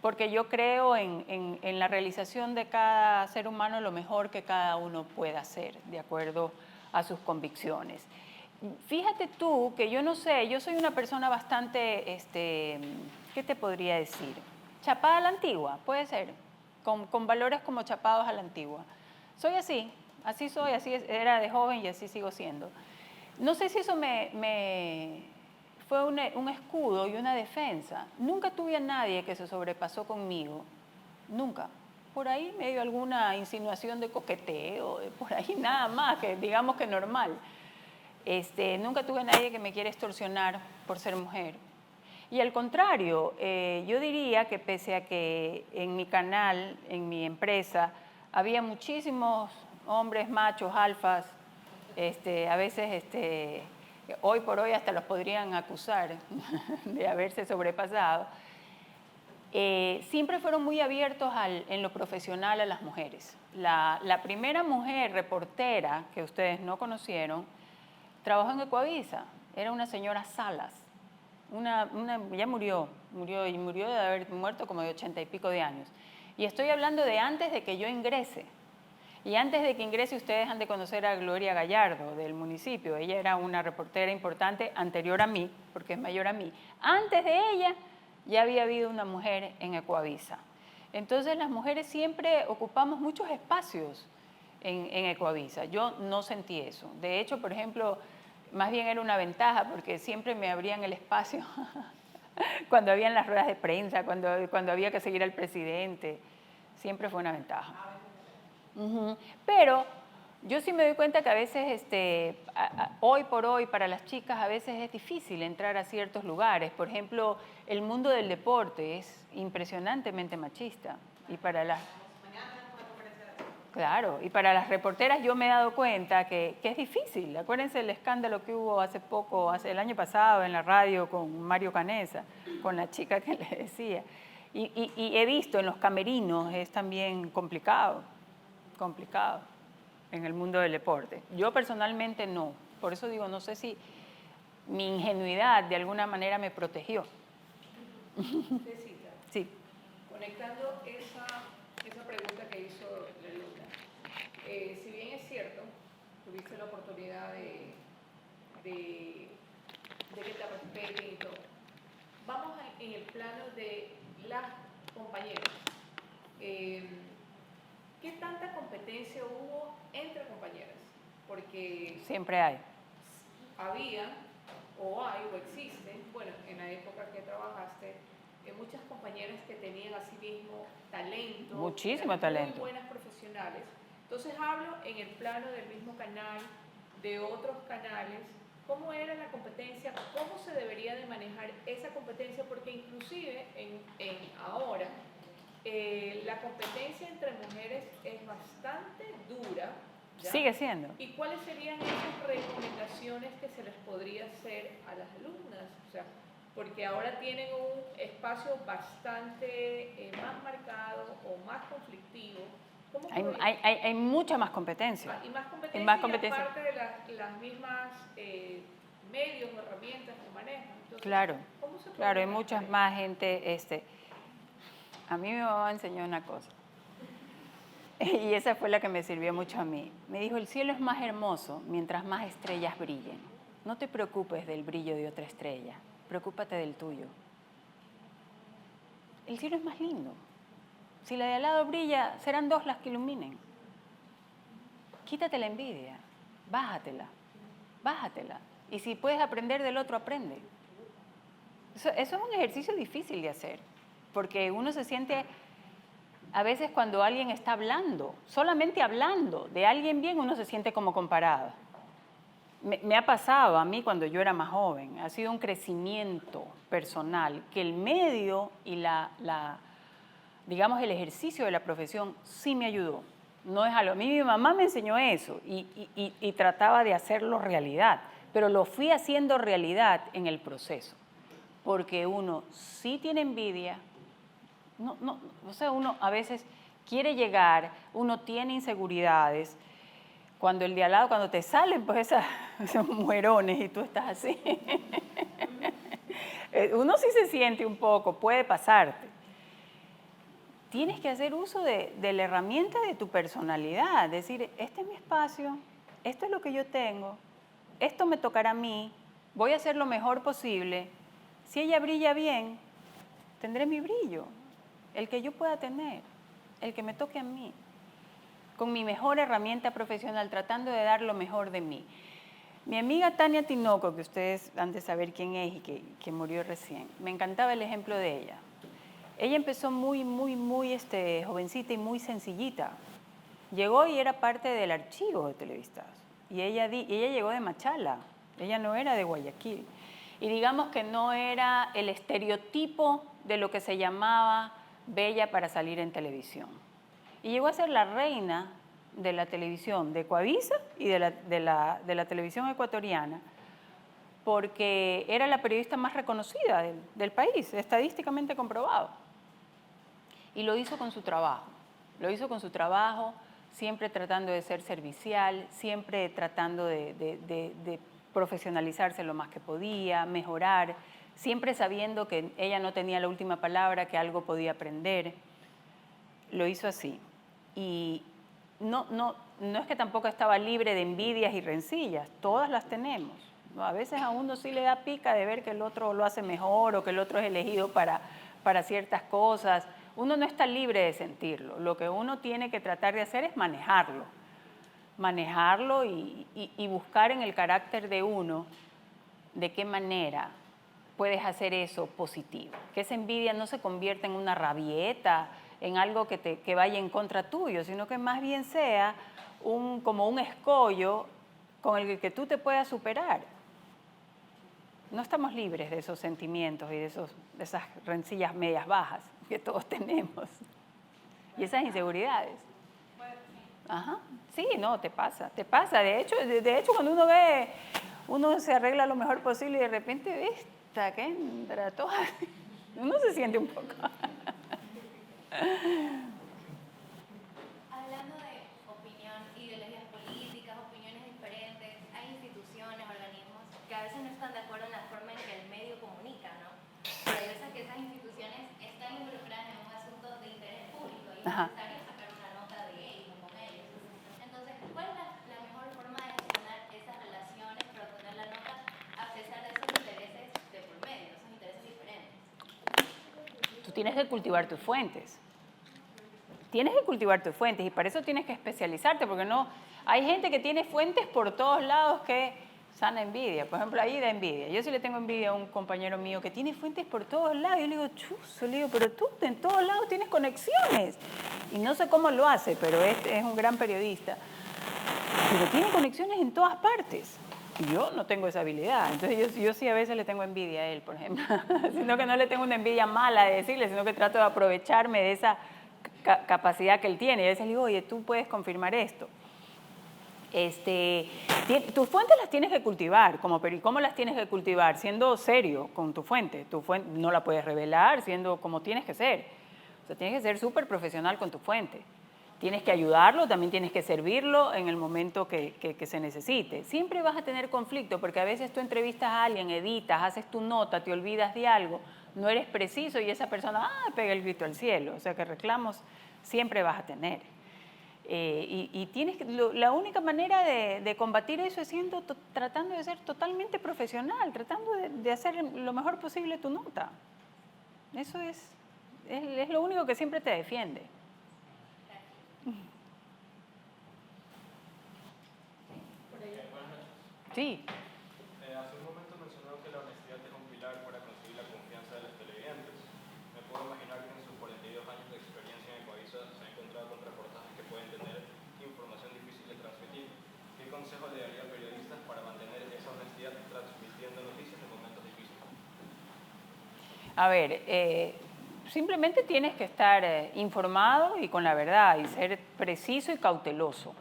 porque yo creo en la realización de cada ser humano lo mejor que cada uno pueda hacer, de acuerdo a sus convicciones. Fíjate tú que yo no sé, yo soy una persona bastante, ¿qué te podría decir? Chapada a la antigua, puede ser, con valores como chapados a la antigua. Soy así soy, era de joven y así sigo siendo. No sé si eso fue un escudo y una defensa. Nunca tuve a nadie que se sobrepasó conmigo, nunca. Por ahí me dio alguna insinuación de coqueteo, por ahí nada más, que digamos que normal. Nunca tuve a nadie que me quiera extorsionar por ser mujer. Y al contrario, yo diría que pese a que en mi canal, en mi empresa, había muchísimos hombres machos, alfas, a veces hoy por hoy hasta los podrían acusar de haberse sobrepasado, siempre fueron muy abiertos en lo profesional a las mujeres. La primera mujer reportera que ustedes no conocieron trabajó en Ecuavisa, era una señora Salas, ya murió de haber muerto como de 80 y pico de años. Y estoy hablando de antes de que yo ingrese. Y antes de que ingrese, ustedes han de conocer a Gloria Gallardo del municipio. Ella era una reportera importante anterior a mí, porque es mayor a mí. Antes de ella ya había habido una mujer en Ecuavisa. Entonces las mujeres siempre ocupamos muchos espacios en Ecuavisa. Yo no sentí eso. De hecho, por ejemplo, más bien era una ventaja porque siempre me abrían el espacio cuando habían las ruedas de prensa, cuando había que seguir al presidente. Siempre fue una ventaja. Pero yo sí me doy cuenta que a veces, hoy por hoy, para las chicas a veces es difícil entrar a ciertos lugares. Por ejemplo, el mundo del deporte es impresionantemente machista. Y para las... Claro, y para las reporteras yo me he dado cuenta que es difícil. Acuérdense el escándalo que hubo hace poco, el año pasado en la radio con Mario Canesa, con la chica que le decía. Y he visto en los camerinos, es también complicado en el mundo del deporte. Yo personalmente no, por eso digo, no sé si mi ingenuidad de alguna manera me protegió. Teresita, Sí. conectando esa pregunta que hizo la Luna, si bien es cierto, tuviste la oportunidad de que te respeten y todo, vamos en el plano de las compañeras. ¿Qué tanta competencia hubo entre compañeras? Porque siempre hay. Había, o hay, o existen, bueno, en la época que trabajaste, muchas compañeras que tenían a sí mismo talento. Muchísimo talento. Muy buenas profesionales. Entonces hablo en el plano del mismo canal, de otros canales, ¿cómo era la competencia? ¿Cómo se debería de manejar esa competencia? Porque inclusive ahora la competencia entre mujeres es bastante dura. ¿Ya? Sigue siendo. ¿Y cuáles serían esas recomendaciones que se les podría hacer a las alumnas? O sea, porque ahora tienen un espacio bastante más marcado o más conflictivo. Hay mucha más competencia. Y más competencia, hay más competencia. Y aparte de las mismas medios o herramientas que manejan. Entonces, claro, ¿cómo se puede claro, hay manejar muchas eso? más gente. A mí mi mamá me enseñó una cosa, y esa fue la que me sirvió mucho a mí. Me dijo, el cielo es más hermoso mientras más estrellas brillen. No te preocupes del brillo de otra estrella, preocúpate del tuyo. El cielo es más lindo. Si la de al lado brilla, serán dos las que iluminen. Quítate la envidia, bájatela. Y si puedes aprender del otro, aprende. Eso es un ejercicio difícil de hacer, porque uno se siente, a veces cuando alguien está hablando, solamente hablando de alguien bien, uno se siente como comparado. Me ha pasado a mí cuando yo era más joven, ha sido un crecimiento personal, que el medio y digamos, el ejercicio de la profesión sí me ayudó. No es algo, a mí mi mamá me enseñó eso y trataba de hacerlo realidad, pero lo fui haciendo realidad en el proceso, porque uno sí tiene envidia, o sea, uno a veces quiere llegar, uno tiene inseguridades, cuando el de al lado, cuando te salen pues esos mujerones y tú estás así, uno sí se siente un poco, puede pasarte. tienes que hacer uso de la herramienta de tu personalidad, decir, este es mi espacio, esto es lo que yo tengo, esto me tocará a mí, voy a hacer lo mejor posible. Si ella brilla bien, tendré mi brillo, el que yo pueda tener, el que me toque a mí, con mi mejor herramienta profesional, tratando de dar lo mejor de mí. Mi amiga Tania Tinoco, que ustedes han de saber quién es y que murió recién, me encantaba el ejemplo de ella. Ella empezó muy jovencita y muy sencillita. Llegó y era parte del archivo de Televistazo. Y ella llegó de Machala, ella no era de Guayaquil. Y digamos que no era el estereotipo de lo que se llamaba bella para salir en televisión. Y llegó a ser la reina de la televisión de Ecuavisa y de la televisión ecuatoriana, porque era la periodista más reconocida del país, estadísticamente comprobado. Y lo hizo con su trabajo. Lo hizo con su trabajo, siempre tratando de ser servicial, siempre tratando de profesionalizarse lo más que podía, mejorar, siempre sabiendo que ella no tenía la última palabra, que algo podía aprender. Lo hizo así. Y no es que tampoco estaba libre de envidias y rencillas, todas las tenemos. A veces a uno sí le da pica de ver que el otro lo hace mejor o que el otro es elegido para ciertas cosas. Uno no está libre de sentirlo. Lo que uno tiene que tratar de hacer es manejarlo y buscar en el carácter de uno de qué manera puedes hacer eso positivo. Que esa envidia no se convierta en una rabieta, en algo que vaya en contra tuyo, sino que más bien sea como un escollo con el que tú te puedas superar. No estamos libres de esos sentimientos y de esas rencillas medias bajas que todos tenemos y esas inseguridades. Ajá. Sí, no, te pasa. De hecho, cuando uno se arregla lo mejor posible y de repente, esta que entra toda, uno se siente un poco. Hablando de opinión, ideologías políticas, opiniones diferentes, hay instituciones, organismos que a veces no están de acuerdo en la forma en que el medio comunica, ¿no? Pero hay veces que esas instituciones están involucradas en un asunto de interés público y es necesario sacar una nota de ellos o con ellos. Entonces, ¿cuál es la mejor forma de gestionar esas relaciones para obtener la nota a pesar de esos intereses de por medio, esos intereses diferentes? Tú tienes que cultivar tus fuentes. Tienes que cultivar tus fuentes y para eso tienes que especializarte, porque no hay gente que tiene fuentes por todos lados que sana envidia. Por ejemplo, ahí da envidia. Yo sí le tengo envidia a un compañero mío que tiene fuentes por todos lados. Yo le digo, chuzo, pero tú en todos lados tienes conexiones. Y no sé cómo lo hace, pero es un gran periodista. Pero tiene conexiones en todas partes. Y yo no tengo esa habilidad. Entonces yo sí a veces le tengo envidia a él, por ejemplo. Sino que no le tengo una envidia mala de decirle, sino que trato de aprovecharme de esa capacidad que él tiene. Y a veces le digo, oye, tú puedes confirmar esto. Tus fuentes las tienes que cultivar, ¿cómo las tienes que cultivar? Siendo serio con tu fuente. Tu fuente no la puedes revelar siendo como tienes que ser. O sea, tienes que ser súper profesional con tu fuente. Tienes que ayudarlo, también tienes que servirlo en el momento que se necesite. Siempre vas a tener conflicto porque a veces tú entrevistas a alguien, editas, haces tu nota, te olvidas de algo, no eres preciso y esa persona pega el grito al cielo. O sea que reclamos siempre vas a tener. La única manera de combatir eso es tratando de ser totalmente profesional, tratando de hacer lo mejor posible tu nota. Eso es lo único que siempre te defiende. Sí. Hace un momento mencionó que la honestidad es un pilar para conseguir la confianza de los televidentes. Me puedo imaginar que en sus 42 años de experiencia en Ecuavisa se ha encontrado con reportajes que pueden tener información difícil de transmitir. ¿Qué consejo le daría a periodistas para mantener esa honestidad transmitiendo noticias en momentos difíciles? A ver, simplemente tienes que estar informado y con la verdad y ser preciso y cauteloso.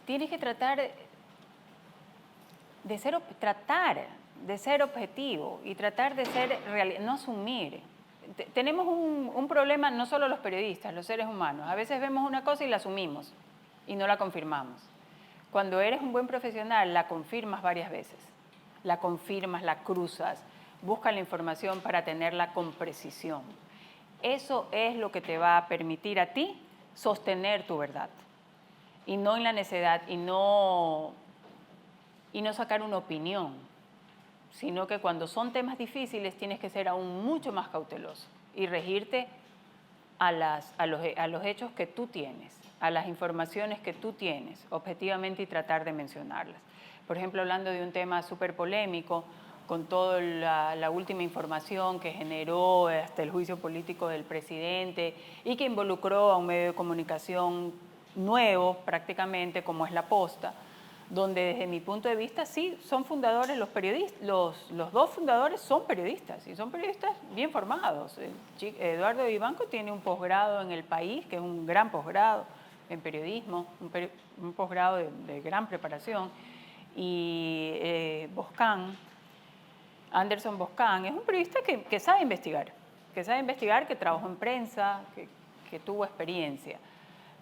Tienes que tratar de ser objetivo y tratar de ser real, no asumir. Tenemos un problema, no solo los periodistas, los seres humanos. A veces vemos una cosa y la asumimos y no la confirmamos. Cuando eres un buen profesional, la confirmas varias veces. La confirmas, la cruzas, buscas la información para tenerla con precisión. Eso es lo que te va a permitir a ti sostener tu verdad y no en la necedad y no sacar una opinión, sino que cuando son temas difíciles tienes que ser aún mucho más cauteloso y regirte a los hechos que tú tienes, a las informaciones que tú tienes, objetivamente, y tratar de mencionarlas. Por ejemplo, hablando de un tema súper polémico, con toda la última información que generó hasta el juicio político del presidente y que involucró a un medio de comunicación nuevo prácticamente, como es La Posta, donde desde mi punto de vista sí son fundadores los periodistas, los dos fundadores son periodistas y son periodistas bien formados. Eduardo Vivanco tiene un posgrado en El País, que es un gran posgrado en periodismo, un posgrado de gran preparación, y Anderson Boscan es un periodista que sabe investigar, que trabajó en prensa, que tuvo experiencia.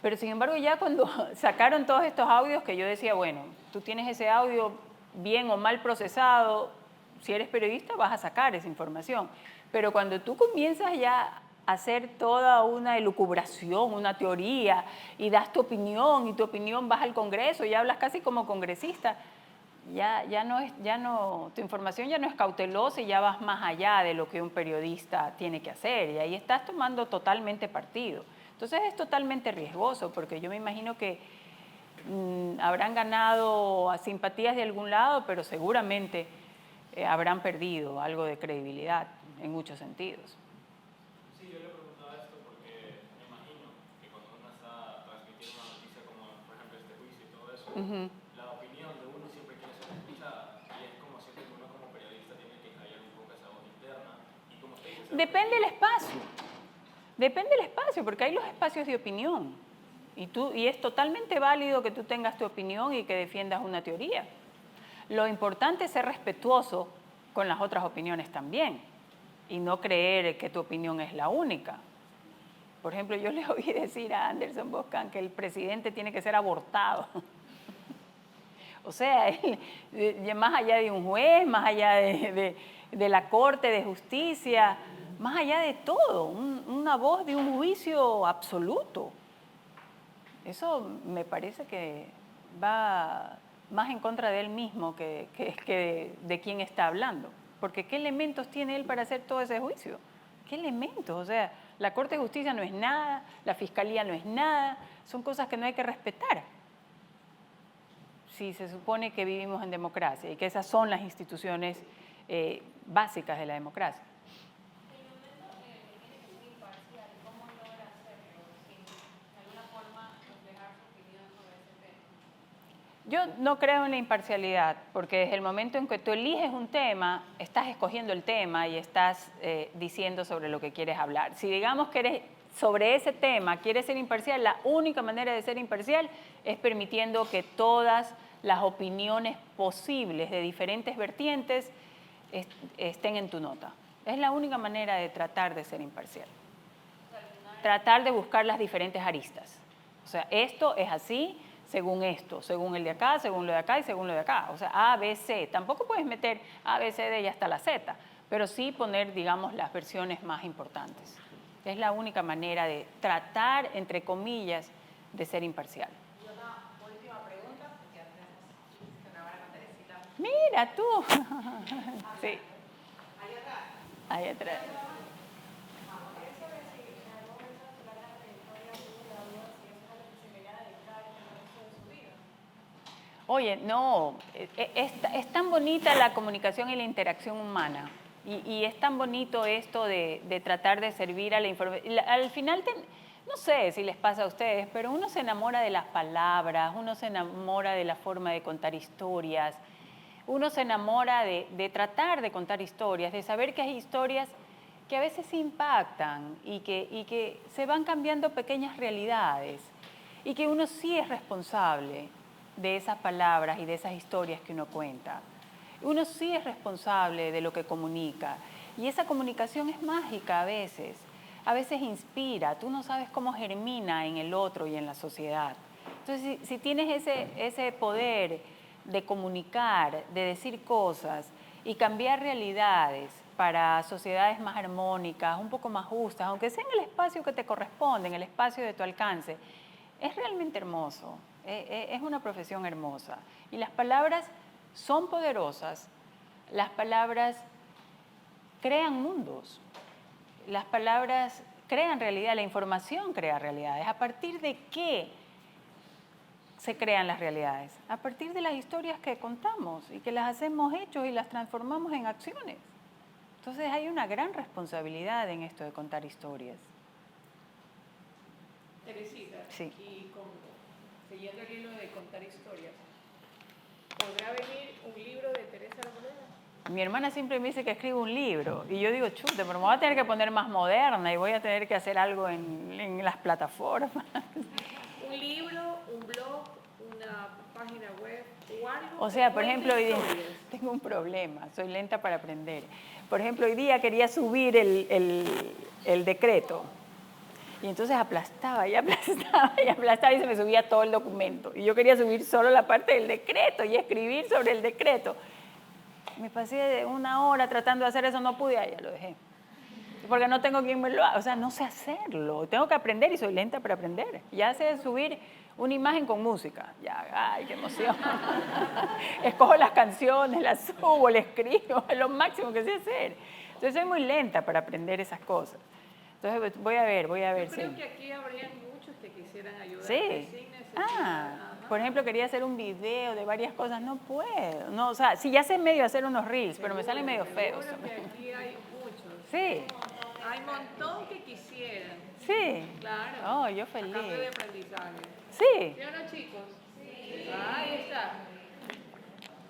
Pero sin embargo ya cuando sacaron todos estos audios, que yo decía, bueno, tú tienes ese audio bien o mal procesado, si eres periodista vas a sacar esa información. Pero cuando tú comienzas ya a hacer toda una elucubración, una teoría, y das tu opinión, y tu opinión vas al Congreso y hablas casi como congresista, tu información ya no es cautelosa y ya vas más allá de lo que un periodista tiene que hacer, y ahí estás tomando totalmente partido. Entonces es totalmente riesgoso, porque yo me imagino que habrán ganado simpatías de algún lado, pero seguramente habrán perdido algo de credibilidad en muchos sentidos. Sí, yo le preguntaba esto porque me imagino que cuando uno está transmitiendo una noticia como, por ejemplo, este juicio y todo eso, la opinión de uno siempre quiere ser escuchada, y es como siempre que uno como periodista tiene que callar un poco esa voz interna. Y como usted dice, depende del espacio, porque hay los espacios de opinión. Y es totalmente válido que tú tengas tu opinión y que defiendas una teoría. Lo importante es ser respetuoso con las otras opiniones también y no creer que tu opinión es la única. Por ejemplo, yo le oí decir a Anderson Boscan que el presidente tiene que ser abortado. O sea, más allá de un juez, más allá de la Corte de Justicia, más allá de todo, una voz de un juicio absoluto. Eso me parece que va más en contra de él mismo que de quien está hablando. Porque ¿qué elementos tiene él para hacer todo ese juicio? ¿Qué elementos? O sea, la Corte de Justicia no es nada, la Fiscalía no es nada, son cosas que no hay que respetar. Si se supone que vivimos en democracia y que esas son las instituciones básicas de la democracia. Yo no creo en la imparcialidad, porque desde el momento en que tú eliges un tema, estás escogiendo el tema y estás diciendo sobre lo que quieres hablar. Si digamos que eres sobre ese tema, quieres ser imparcial, la única manera de ser imparcial es permitiendo que todas las opiniones posibles de diferentes vertientes estén en tu nota. Es la única manera de tratar de ser imparcial. Tratar de buscar las diferentes aristas. O sea, esto es así, según esto, según el de acá, según lo de acá y según lo de acá. O sea, A, B, C. Tampoco puedes meter A, B, C, D y hasta la Z, pero sí poner, digamos, las versiones más importantes. Es la única manera de tratar, entre comillas, de ser imparcial. Y una última pregunta, porque ya tenemos que grabar a Teresita. Mira tú. Sí. Ahí atrás. Ahí atrás. Oye, no, es tan bonita la comunicación y la interacción humana y es tan bonito esto de tratar de servir a la información. Al final, no sé si les pasa a ustedes, pero uno se enamora de las palabras, uno se enamora de la forma de contar historias, uno se enamora de tratar de contar historias, de saber que hay historias que a veces impactan y que se van cambiando pequeñas realidades y que uno sí es responsable de esas palabras y de esas historias que uno cuenta. Uno sí es responsable de lo que comunica y esa comunicación es mágica a veces inspira, tú no sabes cómo germina en el otro y en la sociedad. Entonces, si tienes ese poder de comunicar, de decir cosas y cambiar realidades para sociedades más armónicas, un poco más justas, aunque sea en el espacio que te corresponde, en el espacio de tu alcance, es realmente hermoso, es una profesión hermosa. Y las palabras son poderosas, las palabras crean mundos, las palabras crean realidad, la información crea realidades. ¿A partir de qué se crean las realidades? A partir de las historias que contamos y que las hacemos hechos y las transformamos en acciones. Entonces hay una gran responsabilidad en esto de contar historias. Teresita, Sí. y siguiendo el hilo de contar historias, ¿podrá venir un libro de Teresa Arboleda? Mi hermana siempre me dice que escribo un libro y yo digo, chute, pero me voy a tener que poner más moderna y voy a tener que hacer algo en las plataformas. Un libro, un blog, una página web o algo. O sea, por que ejemplo, cuente hoy día historias. tengo un problema, soy lenta para aprender. Por ejemplo, hoy día quería subir el decreto y entonces aplastaba y aplastaba y aplastaba y se me subía todo el documento. Y yo quería subir solo la parte del decreto y escribir sobre el decreto. Me pasé una hora tratando de hacer eso, no pude, ya lo dejé. Porque no tengo quien me lo haga, o sea, no sé hacerlo, tengo que aprender y soy lenta para aprender. Ya sé subir una imagen con música, ya, ay, qué emoción. Escojo las canciones, las subo, las escribo, es lo máximo que sé hacer. Entonces soy muy lenta para aprender esas cosas. Entonces voy a ver, Yo creo sí. que aquí habrían muchos que quisieran ayudar. Sí. Sin necesidad. Por ejemplo, quería hacer un video de varias cosas, no puedo. No, o sea, sí, ya sé medio hacer unos reels, pero me salen medio feos. Seguro que aquí hay muchos. Sí, Hay un montón que quisieran. sí. Claro. Oh, yo A cambio de feliz. aprendizaje. Sí. ¿Sí o no, chicos? Sí. Ahí está.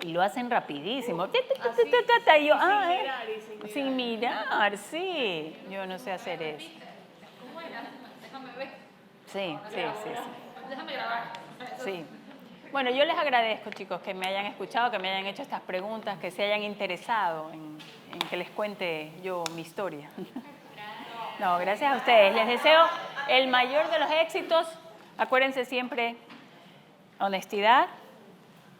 Y lo hacen rapidísimo. Así, Y yo, sin mirar y sin mirar. sin mirar, sí. Yo no sé hacer eso. ¿Cómo era? Déjame ver. Sí. Déjame grabar. Sí. Bueno, yo les agradezco, chicos, que me hayan escuchado, que me hayan hecho estas preguntas, que se hayan interesado en que les cuente yo mi historia. No, gracias a ustedes. Les deseo el mayor de los éxitos. Acuérdense siempre, honestidad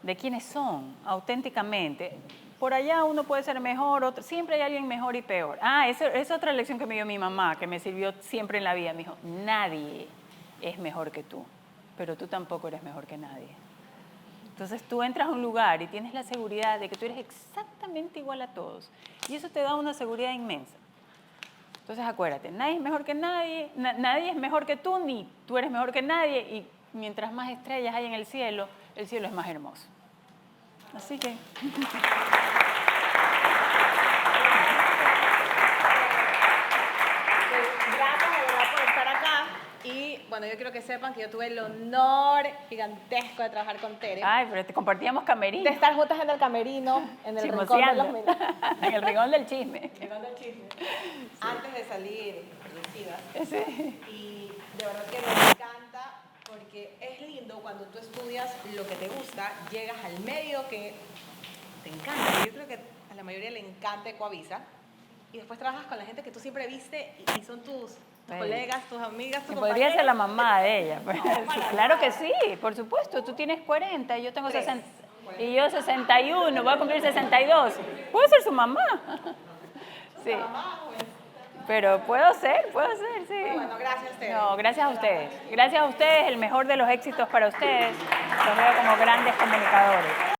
de quiénes son, auténticamente. Por allá uno puede ser mejor, siempre hay alguien mejor y peor. Esa es otra lección que me dio mi mamá, que me sirvió siempre en la vida. Me dijo, nadie es mejor que tú, pero tú tampoco eres mejor que nadie. Entonces tú entras a un lugar y tienes la seguridad de que tú eres exactamente igual a todos. Y eso te da una seguridad inmensa. Entonces acuérdate, nadie es mejor que nadie, nadie es mejor que tú, ni tú eres mejor que nadie. Y mientras más estrellas hay en el cielo es más hermoso. Así que... Gracias de verdad por estar acá. Y bueno, yo quiero que sepan que yo tuve el honor gigantesco de trabajar con Tere. Ay, pero te compartíamos camerino. De estar juntas en el camerino, en el rincón de los Chismoseando. En el rincón del chisme. rincón del chisme. Antes de salir productivas. Sí. Y de verdad que me encanta porque es lindo cuando tú estudias lo que te gusta, llegas al medio que te encanta. Yo creo que a la mayoría le encanta Ecoavisa. Y después trabajas con la gente que tú siempre viste y son tus colegas, tus amigas, tus Podría ser la mamá de ella. Pues. para Claro nada. que sí, por supuesto. Tú tienes 40 y yo tengo 60. Y yo 61, voy a cumplir 62. ¿Puedo ser su mamá? Sí. Pero puedo ser, sí. Bueno, gracias, Tere. No, gracias a ustedes. Gracias a ustedes, el mejor de los éxitos para ustedes. Los veo como grandes comunicadores.